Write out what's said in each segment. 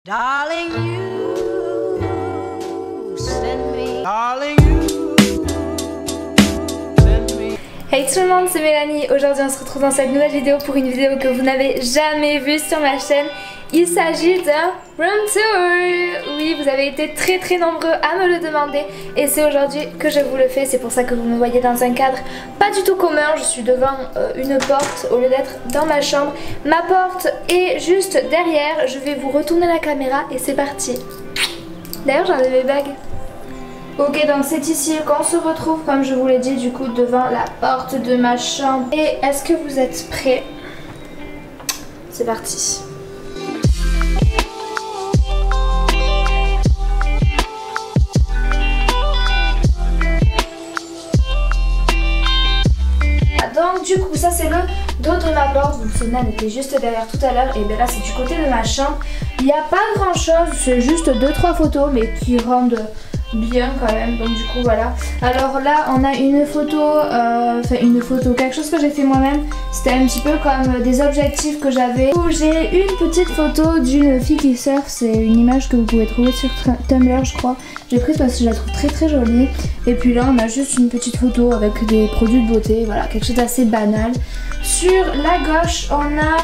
Darling, you send me. Darling, you send me. Hey tout le monde, c'est Mélanie. Aujourd'hui on se retrouve dans cette nouvelle vidéo pour une vidéo que vous n'avez jamais vue sur ma chaîne. Il s'agit d'un room tour. Oui, vous avez été très nombreux à me le demander et c'est aujourd'hui que je vous le fais. C'est pour ça que vous me voyez dans un cadre pas du tout commun. Je suis devant une porte au lieu d'être dans ma chambre. Ma porte est juste derrière. Je vais vous retourner la caméra et c'est parti. D'ailleurs j'enlève mes bagues. Ok, donc c'est ici qu'on se retrouve, comme je vous l'ai dit, du coup devant la porte de ma chambre. Et est-ce que vous êtes prêts? C'est parti. Donc du coup ça c'est le dos de ma porte. Vous vous souvenez, elle était juste derrière tout à l'heure. Et bien là c'est du côté de ma chambre. Il n'y a pas grand chose, c'est juste 2-3 photos mais qui rendent bien quand même, donc du coup voilà. Alors là on a une photo, quelque chose que j'ai fait moi-même. C'était un petit peu comme des objectifs que j'avais. J'ai une petite photo d'une fille qui surfe. C'est une image que vous pouvez trouver sur Tumblr je crois. J'ai prise parce que je la trouve très jolie. Et puis là on a juste une petite photo avec des produits de beauté, voilà, quelque chose d'assez banal. Sur la gauche on a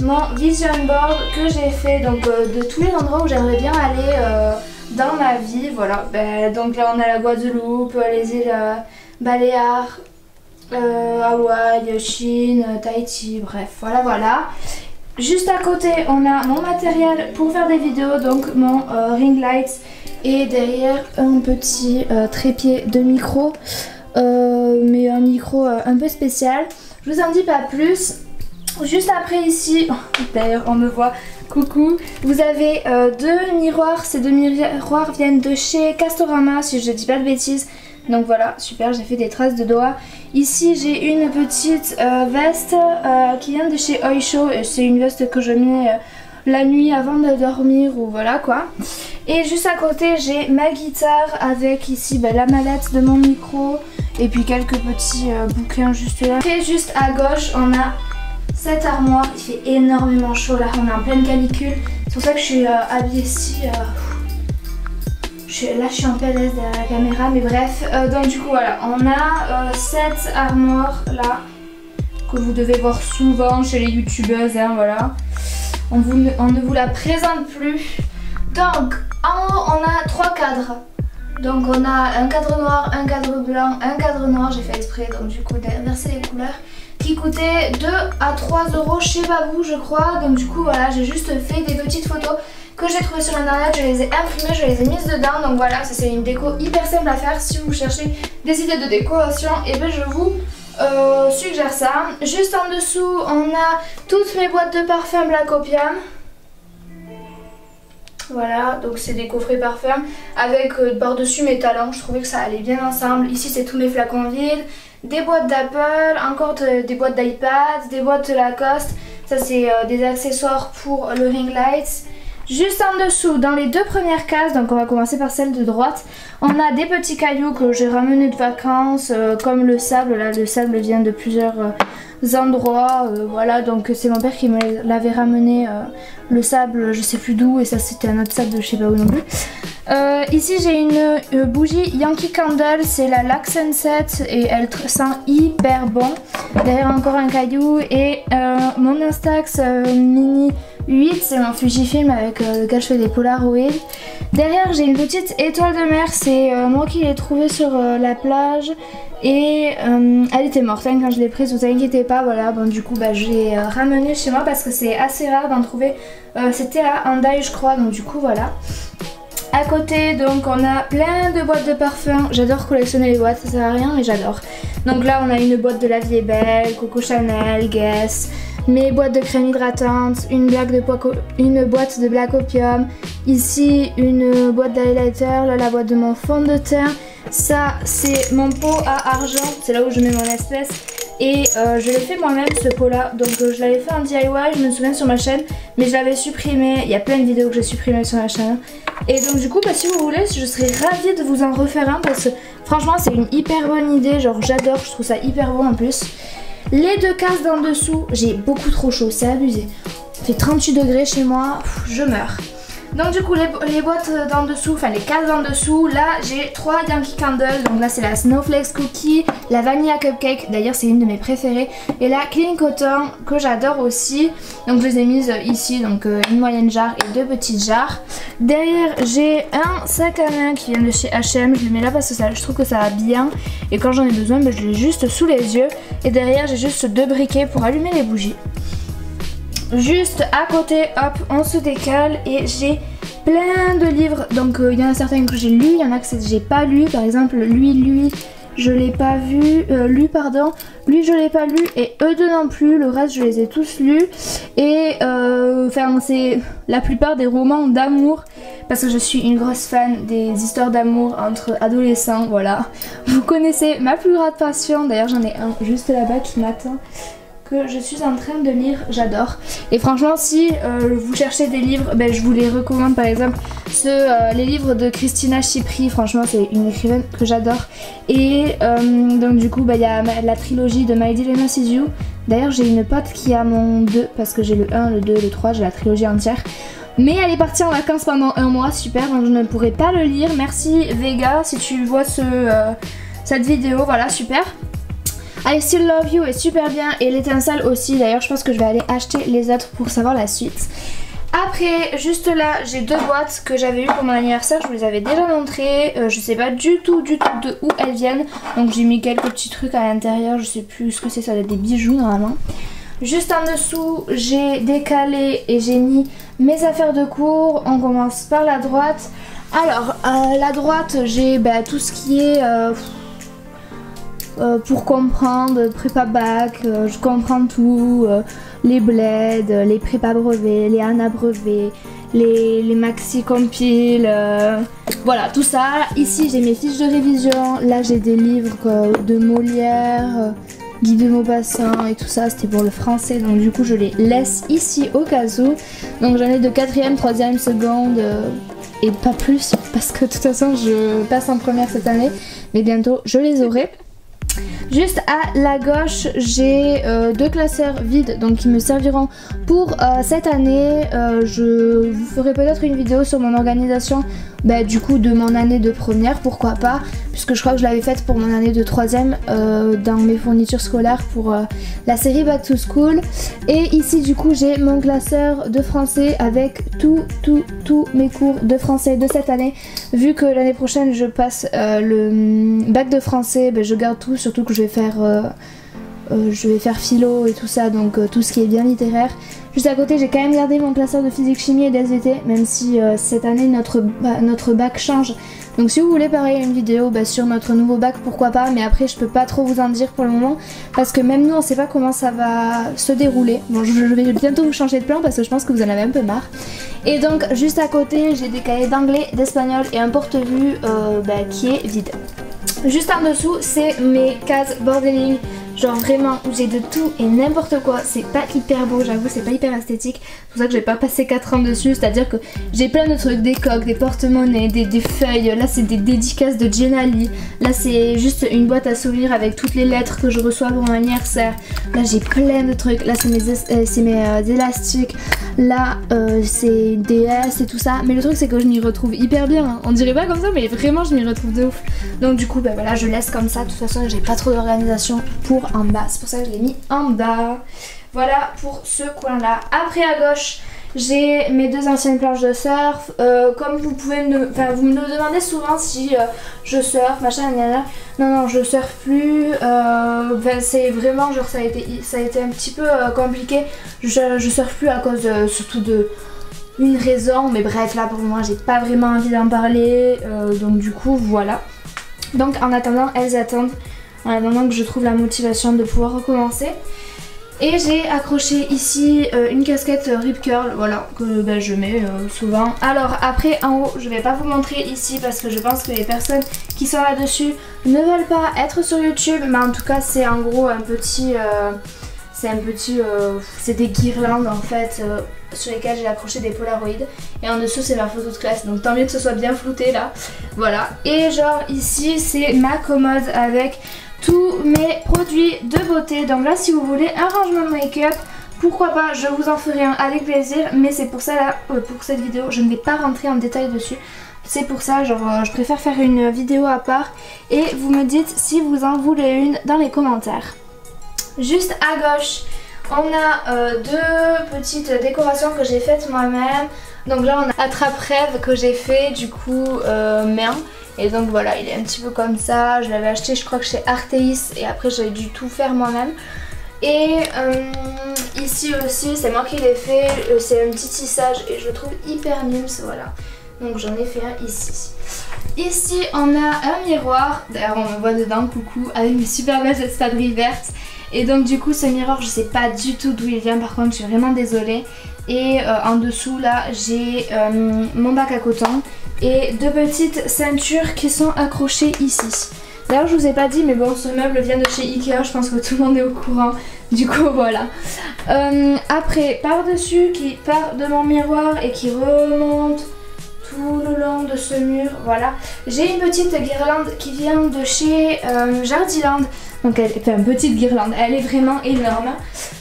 mon vision board que j'ai fait, donc de tous les endroits où j'aimerais bien aller dans ma vie, voilà. Donc là on a la Guadeloupe, les îles Baléares, Hawaï, Chine, Tahiti, bref, voilà. Juste à côté on a mon matériel pour faire des vidéos, donc mon ring light et derrière un petit trépied de micro, mais un micro un peu spécial. Je vous en dis pas plus. Juste après ici, d'ailleurs on me voit, coucou, vous avez deux miroirs. Ces deux miroirs viennent de chez Castorama si je dis pas de bêtises. Donc voilà, super, j'ai fait des traces de doigts. Ici j'ai une petite veste qui vient de chez Oysho. C'est une veste que je mets la nuit avant de dormir ou voilà quoi. Et juste à côté j'ai ma guitare avec ici la mallette de mon micro. Et puis quelques petits bouquins juste là. Et juste à gauche on a cette armoire. Il fait énormément chaud là, on est en pleine canicule. C'est pour ça que je suis habillée ici. Là je suis en PLS derrière la caméra, mais bref. Donc du coup voilà, on a cette armoire là que vous devez voir souvent chez les youtubeuses, hein, voilà. On ne vous la présente plus. Donc en haut on a 3 cadres. Donc on a un cadre noir, un cadre blanc, un cadre noir. J'ai fait exprès donc du coup d'inverser les couleurs, qui coûtait 2 à 3 euros chez Babou je crois. Donc du coup voilà, j'ai juste fait des petites photos que j'ai trouvées sur internet, je les ai imprimées, je les ai mises dedans. Donc voilà, ça c'est une déco hyper simple à faire. Si vous cherchez des idées de décoration, et bien je vous suggère ça. Juste en dessous on a toutes mes boîtes de parfum Black Opium. Voilà, donc c'est des coffrets parfums avec par-dessus mes talons. Je trouvais que ça allait bien ensemble. Ici c'est tous mes flacons vides, des boîtes d'Apple, encore des boîtes d'iPad, des boîtes de Lacoste. Ça c'est des accessoires pour le ring light. Juste en dessous, dans les deux premières cases, donc on va commencer par celle de droite, on a des petits cailloux que j'ai ramenés de vacances, comme le sable. Là le sable vient de plusieurs endroits, voilà, donc c'est mon père qui me l'avait ramené, le sable je sais plus d'où, et ça c'était un autre sable de je sais pas où non plus. Ici j'ai une bougie Yankee Candle, c'est la Lac Sunset et elle sent hyper bon. Derrière encore un caillou et mon Instax Mini 8, c'est mon Fujifilm avec lequel je fais des Polaroid. Derrière j'ai une petite étoile de mer, c'est moi qui l'ai trouvée sur la plage et elle était morte hein, quand je l'ai prise, vous inquiétez pas, voilà. Bon du coup je l'ai ramenée chez moi parce que c'est assez rare d'en trouver, c'était à Hyundai je crois, donc du coup voilà. À côté donc on a plein de boîtes de parfums, j'adore collectionner les boîtes, ça sert à rien mais j'adore. Donc là on a une boîte de La Vie est Belle, Coco Chanel, Guess, mes boîtes de crème hydratante, une boîte de Black Opium, ici une boîte d'highlighter, là la boîte de mon fond de teint, ça c'est mon pot à argent, c'est là où je mets mon espèce. Et je l'ai fait moi-même ce pot là, donc je l'avais fait en DIY, je me souviens sur ma chaîne, mais je l'avais supprimé, il y a plein de vidéos que j'ai supprimées sur ma chaîne. Et donc du coup si vous voulez, je serais ravie de vous en refaire un parce que franchement c'est une hyper bonne idée, genre j'adore, je trouve ça hyper bon en plus. Les deux cases d'en dessous, j'ai beaucoup trop chaud, c'est abusé. Il fait 38 degrés chez moi, je meurs. Donc du coup les boîtes d'en dessous, enfin les cases d'en dessous, là j'ai 3 Yankee Candle. Donc là c'est la Snowflakes Cookie, la Vanilla Cupcake, d'ailleurs c'est une de mes préférées, et la Clean Cotton que j'adore aussi. Donc je les ai mises ici, donc une moyenne jarre et 2 petites jarres. Derrière j'ai un sac à main qui vient de chez H&M, je le mets là parce que je trouve que ça va bien, et quand j'en ai besoin je l'ai juste sous les yeux. Et derrière j'ai juste 2 briquets pour allumer les bougies. Juste à côté, hop, on se décale et j'ai plein de livres. Donc il y en a certains que j'ai lus, il y en a que j'ai pas lu. Par exemple lui je l'ai pas vu, lui je l'ai pas lu et eux deux non plus. Le reste je les ai tous lus. Et enfin c'est la plupart des romans d'amour, parce que je suis une grosse fan des histoires d'amour entre adolescents, voilà. Vous connaissez ma plus grande passion, d'ailleurs j'en ai un juste là-bas qui m'attend, que je suis en train de lire, j'adore. Et franchement si vous cherchez des livres, je vous les recommande. Par exemple les livres de Christina Chypry, franchement c'est une écrivaine que j'adore. Et donc du coup il y a la trilogie de My Dilemma Is You. D'ailleurs j'ai une pote qui a mon 2, parce que j'ai le 1, le 2, le 3, j'ai la trilogie entière. Mais elle est partie en vacances pendant un mois, super, donc je ne pourrai pas le lire. Merci Vega si tu vois cette vidéo, voilà, super. I Still Love You est super bien, et l'étincelle aussi. D'ailleurs je pense que je vais aller acheter les autres pour savoir la suite. Après juste là j'ai 2 boîtes que j'avais eues pour mon anniversaire, je vous les avais déjà montrées. Je sais pas du tout de où elles viennent, donc j'ai mis quelques petits trucs à l'intérieur, je sais plus ce que c'est, ça doit être des bijoux normalement. Juste en dessous j'ai décalé et j'ai mis mes affaires de cours. On commence par la droite. Alors la droite j'ai tout ce qui est pour comprendre, prépa bac, je comprends tout, les bleds, les prépa brevets, les ANA brevets, les maxi compiles, voilà tout ça. Ici j'ai mes fiches de révision, là j'ai des livres de Molière, Guy de Maupassant et tout ça, c'était pour le français, donc du coup je les laisse ici au cas où. Donc j'en ai de 4ème, 3ème, seconde et pas plus, parce que de toute façon je passe en première cette année, mais bientôt je les aurai. Juste à la gauche j'ai 2 classeurs vides, donc qui me serviront pour cette année. Je vous ferai peut-être une vidéo sur mon organisation du coup de mon année de première, pourquoi pas, puisque je crois que je l'avais faite pour mon année de 3ème dans mes fournitures scolaires pour la série Back to School. Et ici du coup j'ai mon classeur de français avec tous mes cours de français de cette année. Vu que l'année prochaine je passe le bac de français, je garde tout, surtout que je vais faire philo et tout ça, donc tout ce qui est bien littéraire. Juste à côté j'ai quand même gardé mon classeur de physique chimie et d'SVT, même si cette année notre bac change. Donc si vous voulez pareil une vidéo sur notre nouveau bac, pourquoi pas, mais après je peux pas trop vous en dire pour le moment, parce que même nous on sait pas comment ça va se dérouler. Bon, je vais bientôt vous changer de plan parce que je pense que vous en avez un peu marre. Et donc juste à côté j'ai des cahiers d'anglais, d'espagnol et un porte-vue qui est vide. Juste en dessous c'est mes cases bordeling, genre vraiment où j'ai de tout et n'importe quoi. C'est pas hyper beau, j'avoue, c'est pas hyper esthétique, c'est pour ça que j'ai pas passé 4 ans dessus. C'est à dire que j'ai plein de trucs, des coques, des porte-monnaies, des feuilles. Là c'est des dédicaces de Jenali, là c'est juste une boîte à souvenirs avec toutes les lettres que je reçois pour mon anniversaire. Là j'ai plein de trucs, là c'est mes élastiques, là c'est des S et tout ça. Mais le truc c'est que je m'y retrouve hyper bien, hein. On dirait pas comme ça mais vraiment je m'y retrouve de ouf. Donc du coup voilà, je laisse comme ça, de toute façon j'ai pas trop d'organisation pour en bas, c'est pour ça que je l'ai mis en bas. Voilà pour ce coin là. Après à gauche j'ai mes 2 anciennes planches de surf. Comme vous pouvez vous me le demandez souvent si je surfe, machin, non je surfe plus. C'est vraiment genre ça a été un petit peu compliqué. Je surfe plus à cause surtout de une raison, mais bref là pour moi j'ai pas vraiment envie d'en parler, donc du coup voilà. Donc en attendant elles attendent, en attendant que je trouve la motivation de pouvoir recommencer. Et j'ai accroché ici une casquette Rip Curl, voilà, que je mets souvent. Alors après en haut je vais pas vous montrer ici parce que je pense que les personnes qui sont là dessus ne veulent pas être sur YouTube, mais en tout cas c'est en gros un petit c'est des guirlandes en fait sur lesquelles j'ai accroché des polaroïdes, et en dessous c'est ma photo de classe, donc tant mieux que ce soit bien flouté là, voilà. Et genre ici c'est ma commode avec tous mes produits de beauté. Donc là si vous voulez un rangement de make-up pourquoi pas, je vous en ferai un avec plaisir, mais c'est pour ça là, pour cette vidéo, je ne vais pas rentrer en détail dessus. C'est pour ça, genre je préfère faire une vidéo à part et vous me dites si vous en voulez une dans les commentaires. Juste à gauche, on a deux petites décorations que j'ai faites moi-même. Donc là on a Attrape-Rêve que j'ai fait du coup main. Et donc voilà, il est un petit peu comme ça. Je l'avais acheté je crois que chez Arteis et après j'ai dû tout faire moi-même. Et ici aussi c'est moi qui l'ai fait, c'est un petit tissage et je le trouve hyper mimes, voilà. Donc j'en ai fait un ici. Ici on a un miroir, d'ailleurs on me voit dedans, coucou, avec mes super belles espadrilles vertes. Et donc du coup ce miroir je sais pas du tout d'où il vient, par contre je suis vraiment désolée. Et en dessous là j'ai mon bac à coton et deux petites ceintures qui sont accrochées ici. D'ailleurs je vous ai pas dit mais bon ce meuble vient de chez Ikea, je pense que tout le monde est au courant. Du coup voilà. Après par dessus qui part de mon miroir et qui remonte tout le long de ce mur, voilà. J'ai une petite guirlande qui vient de chez Jardiland. Donc elle est une petite guirlande, elle est vraiment énorme.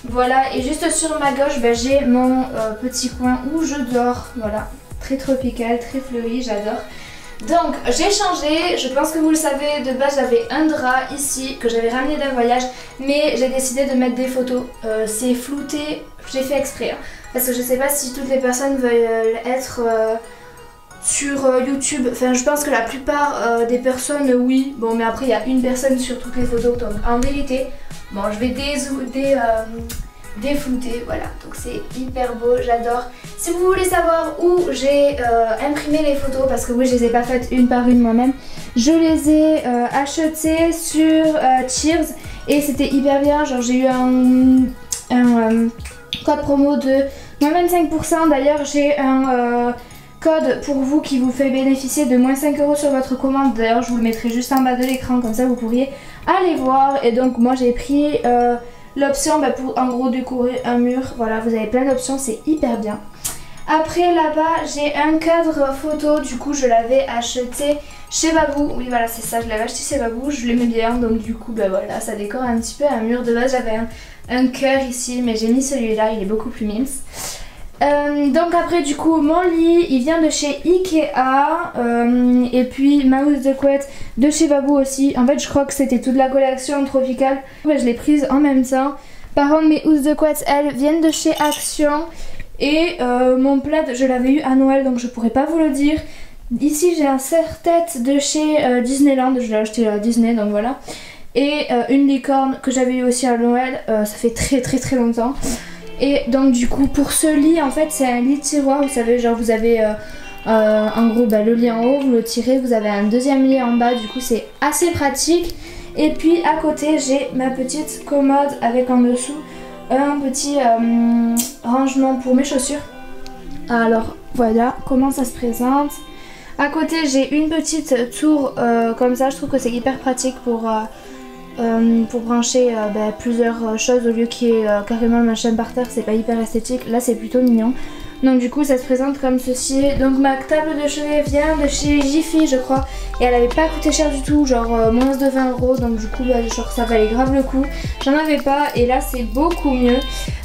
Voilà, et juste sur ma gauche, ben, j'ai mon petit coin où je dors. Voilà, très tropical, très fleuri, j'adore. Donc j'ai changé, je pense que vous le savez, de base j'avais un drap ici que j'avais ramené d'un voyage. Mais j'ai décidé de mettre des photos, c'est flouté, j'ai fait exprès. Hein, parce que je sais pas si toutes les personnes veulent être... sur YouTube, enfin je pense que la plupart des personnes oui, bon mais après il y a une personne sur toutes les photos donc en vérité, bon je vais déflouter, voilà, donc c'est hyper beau, j'adore. Si vous voulez savoir où j'ai imprimé les photos, parce que oui je les ai pas faites une par une moi-même, je les ai achetées sur Cheers et c'était hyper bien, genre j'ai eu un code promo de moins 25%, d'ailleurs j'ai un... code pour vous qui vous fait bénéficier de moins 5 € sur votre commande. D'ailleurs je vous le mettrai juste en bas de l'écran, comme ça vous pourriez aller voir. Et donc moi j'ai pris l'option pour en gros décorer un mur. Voilà, vous avez plein d'options, c'est hyper bien. Après là-bas j'ai un cadre photo, du coup je l'avais acheté chez Babou. Oui voilà c'est ça, je l'avais acheté chez Babou, je l'aimais bien. Donc du coup bah voilà, ça décore un petit peu un mur. De base j'avais un cœur ici mais j'ai mis celui-là, il est beaucoup plus mimes. Donc après du coup mon lit il vient de chez Ikea et puis ma housse de couette de chez Babou aussi. En fait je crois que c'était toute la collection tropicale, je l'ai prise en même temps. Par contre mes housses de couette elles viennent de chez Action et mon plaid je l'avais eu à Noël donc je pourrais pas vous le dire. Ici j'ai un serre-tête de chez Disneyland, je l'ai acheté à Disney donc voilà. Et une licorne que j'avais eu aussi à Noël, ça fait très longtemps. Et donc du coup pour ce lit en fait c'est un lit tiroir, vous savez genre vous avez en gros le lit en haut, vous le tirez, vous avez un deuxième lit en bas, du coup c'est assez pratique. Et puis à côté j'ai ma petite commode avec en dessous un petit rangement pour mes chaussures. Alors voilà comment ça se présente. À côté j'ai une petite tour comme ça, je trouve que c'est hyper pratique pour brancher plusieurs choses au lieu qu'il y ait carrément le machin par terre, c'est pas hyper esthétique. Là c'est plutôt mignon. Donc du coup ça se présente comme ceci. Donc ma table de chevet vient de chez Jiffy je crois et elle avait pas coûté cher du tout, genre moins de 20 €. Donc du coup genre ça valait grave le coup. J'en avais pas et là c'est beaucoup mieux.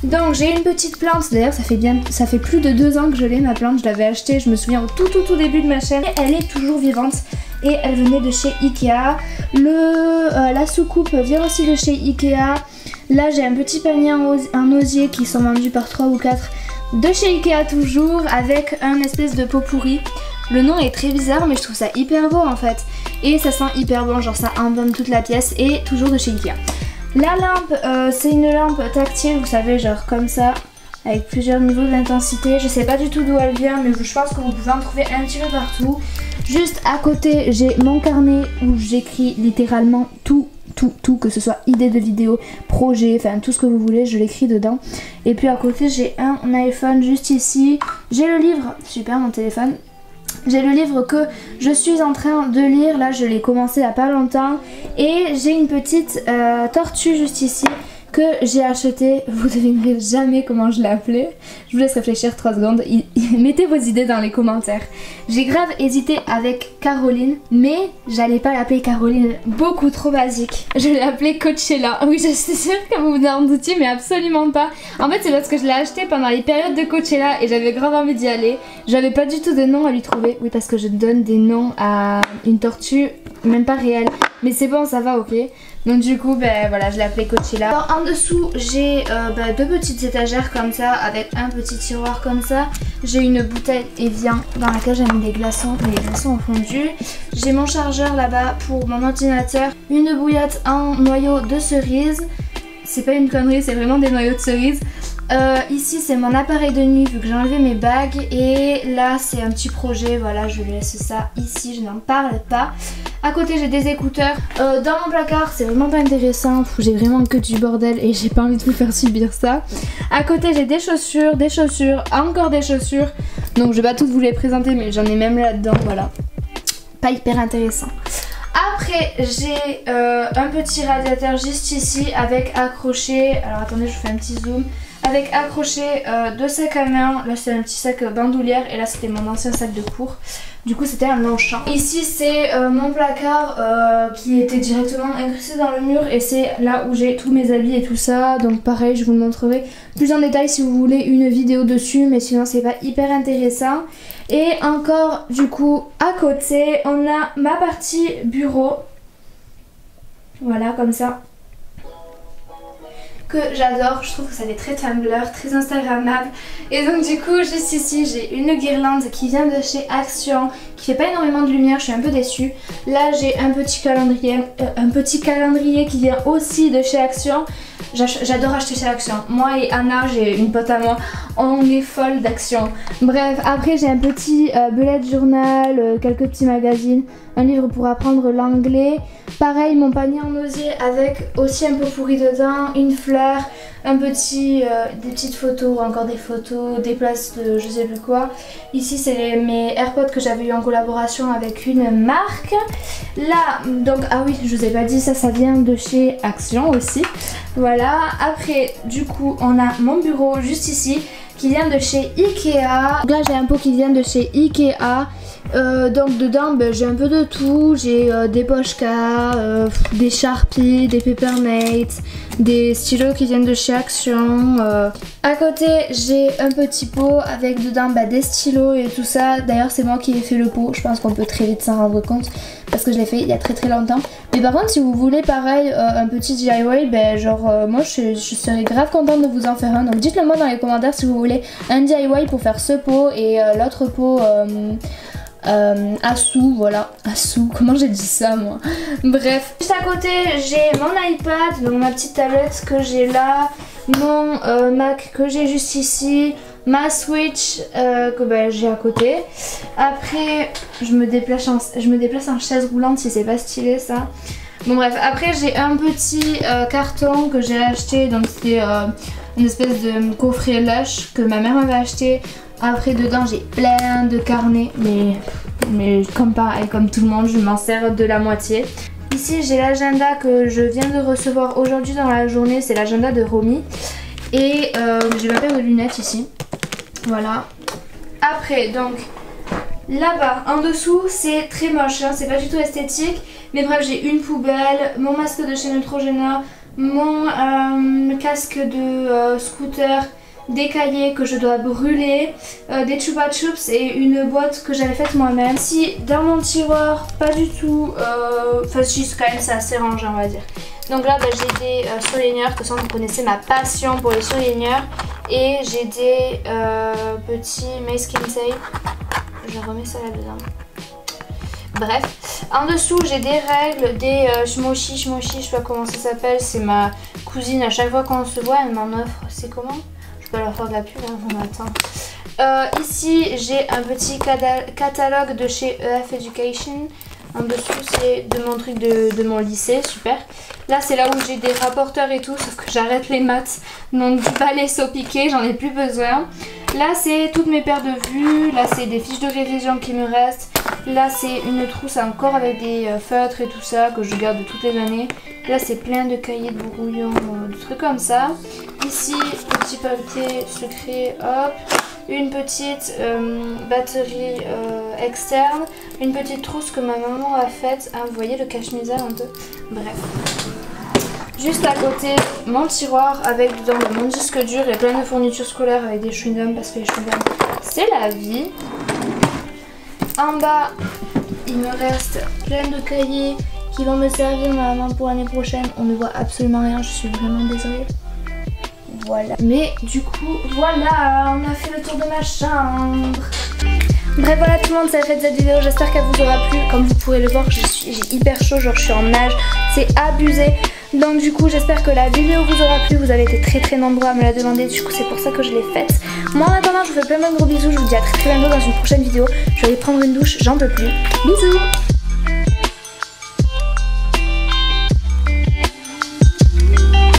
Donc j'ai une petite plante, d'ailleurs ça fait plus de 2 ans que je l'ai ma plante. Je l'avais achetée je me souviens au tout début de ma chaîne et elle est toujours vivante. Et elle venait de chez Ikea. La soucoupe vient aussi de chez Ikea. Là j'ai un petit panier en osier qui sont vendus par 3 ou 4 de chez Ikea toujours, avec un espèce de pot pourri. Le nom est très bizarre mais je trouve ça hyper beau en fait. Et ça sent hyper bon, genre ça embaume toute la pièce et toujours de chez Ikea. La lampe c'est une lampe tactile, vous savez genre comme ça, avec plusieurs niveaux d'intensité. Je sais pas du tout d'où elle vient mais je pense que vous pouvez en trouver un petit peu partout. Juste à côté j'ai mon carnet où j'écris littéralement tout, que ce soit idée de vidéo, projet, enfin tout ce que vous voulez, je l'écris dedans. Et puis à côté j'ai un iPhone juste ici. J'ai le livre, super mon téléphone. J'ai le livre que je suis en train de lire, là je l'ai commencé il n'y a pas longtemps. Et j'ai une petite tortue juste ici que j'ai acheté. Vous devinerez jamais comment je l'ai appelé. Je vous laisse réfléchir 3 secondes. Mettez vos idées dans les commentaires. J'ai grave hésité avec Caroline, mais j'allais pas l'appeler Caroline, beaucoup trop basique. Je l'ai appelée Coachella. Oui, je suis sûre que vous vous en doutiez, mais absolument pas. En fait, c'est parce que je l'ai acheté pendant les périodes de Coachella et j'avais grave envie d'y aller. J'avais pas du tout de nom à lui trouver. Oui, parce que je donne des noms à une tortue, même pas réelle. Mais c'est bon, ça va, ok. Donc du coup, ben voilà, je l'ai appelée Coachella. Alors en dessous, j'ai 2 petites étagères comme ça, avec un petit tiroir comme ça. J'ai une bouteille Evian dans laquelle j'ai mis des glaçons, mais les glaçons ont fondu. J'ai mon chargeur là-bas pour mon ordinateur. Une bouillotte en noyau de cerise. C'est pas une connerie, c'est vraiment des noyaux de cerise. Ici c'est mon appareil de nuit vu que j'ai enlevé mes bagues. Et là c'est un petit projet, voilà, je laisse ça ici, je n'en parle pas. À côté j'ai des écouteurs. Dans mon placard c'est vraiment pas intéressant, j'ai vraiment que du bordel et j'ai pas envie de vous faire subir ça. À côté j'ai des chaussures, encore des chaussures. Donc je vais pas toutes vous les présenter mais j'en ai même là-dedans, voilà. Pas hyper intéressant. Après j'ai un petit radiateur juste ici avec accroché, alors attendez je vous fais un petit zoom, avec accroché 2 sacs à main. Là c'est un petit sac bandoulière et là c'était mon ancien sac de cours. Du coup c'était un Longchamp. Ici c'est mon placard qui était directement incrusté dans le mur et c'est là où j'ai tous mes habits et tout ça. Donc pareil je vous le montrerai plus en détail si vous voulez une vidéo dessus, mais sinon c'est pas hyper intéressant. Et encore du coup à côté on a ma partie bureau. Voilà comme ça. Que j'adore, je trouve que ça fait très Tumblr, très Instagrammable. Et donc du coup juste ici j'ai une guirlande qui vient de chez Action, qui fait pas énormément de lumière, je suis un peu déçue. Là j'ai un petit calendrier qui vient aussi de chez Action. J'adore acheter chez Action. Moi et Anna, j'ai une pote à moi, on est folle d'Action. Bref, après j'ai un petit bullet journal, quelques petits magazines, un livre pour apprendre l'anglais. Pareil, mon panier en osier avec aussi un peu pourri dedans, une fleur, un petit, des petites photos, encore des photos, des places de je sais plus quoi. Ici c'est mes AirPods que j'avais eu en collaboration avec une marque. Là, donc, ah oui, je vous ai pas dit, ça vient de chez Action aussi. Voilà, après du coup on a mon bureau juste ici qui vient de chez Ikea. Donc là j'ai un pot qui vient de chez Ikea. Donc dedans j'ai un peu de tout, j'ai des Pochka, des Sharpies, des Papermates, des stylos qui viennent de chez Action. À côté j'ai un petit pot avec dedans des stylos et tout ça. D'ailleurs c'est moi qui ai fait le pot, je pense qu'on peut très vite s'en rendre compte parce que je l'ai fait il y a très longtemps. Mais par contre si vous voulez pareil un petit DIY, moi je serais grave contente de vous en faire un. Donc dites le moi dans les commentaires si vous voulez un DIY pour faire ce pot et l'autre pot Asu, voilà, Asu, comment j'ai dit ça moi. Bref, juste à côté j'ai mon iPad, donc ma petite tablette que j'ai là, mon Mac que j'ai juste ici, ma Switch que j'ai à côté. Après je me déplace en chaise roulante si c'est pas stylé ça. Bon bref, après j'ai un petit carton que j'ai acheté, donc c'était une espèce de coffret Lush que ma mère m'avait acheté. Après dedans j'ai plein de carnets, mais comme tout le monde je m'en sers de la moitié. Ici j'ai l'agenda que je viens de recevoir aujourd'hui dans la journée, c'est l'agenda de Romy. Et j'ai ma paire de lunettes ici, voilà. Après donc là-bas en dessous c'est très moche, hein, c'est pas du tout esthétique. Mais bref j'ai une poubelle, mon masque de chez Neutrogena, mon casque de scooter, des cahiers que je dois brûler, des Chupa Chups et une boîte que j'avais faite moi-même. Si dans mon tiroir, pas du tout, enfin si quand même c'est assez rangé on va dire. Donc là j'ai des surligneurs, de toute façon vous connaissez ma passion pour les surligneurs. Et j'ai des petits masking tape, je remets ça là-dedans. Bref, en dessous j'ai des règles, des shmoshi, je sais pas comment ça s'appelle, c'est ma cousine, à chaque fois qu'on se voit elle m'en offre, c'est comment? Je peux leur faire de la pub, hein, on attend. Ici j'ai un petit catalogue de chez EF Education. En dessous c'est de mon truc de mon lycée, super. Là c'est là où j'ai des rapporteurs et tout, sauf que j'arrête les maths, donc pas les sauts piqués, j'en ai plus besoin. Là c'est toutes mes paires de vues, là c'est des fiches de révision qui me restent. Là c'est une trousse encore avec des feutres et tout ça que je garde de toutes les années. Là c'est plein de cahiers de brouillon, de trucs comme ça. Ici petit papier secret, hop. Une petite batterie externe. Une petite trousse que ma maman a faite. Ah, vous voyez le cache-misère un peu. Bref. Juste à côté, mon tiroir avec dedans mon disque dur et plein de fournitures scolaires avec des chewing-gums parce que les chewing-gums c'est la vie. En bas, il me reste plein de cahiers qui vont me servir normalement pour l'année prochaine. On ne voit absolument rien, je suis vraiment désolée. Voilà. Mais du coup, voilà, on a fait le tour de ma chambre. Bref, voilà tout le monde, ça a fait cette vidéo. J'espère qu'elle vous aura plu. Comme vous pourrez le voir, j'ai hyper chaud, genre je suis en nage. C'est abusé. Donc du coup, j'espère que la vidéo vous aura plu. Vous avez été très nombreux à me la demander. Du coup, c'est pour ça que je l'ai faite. Moi, en attendant, je vous fais plein de gros bisous. Je vous dis à très bientôt dans une prochaine vidéo. Je vais aller prendre une douche, j'en peux plus. Bisous.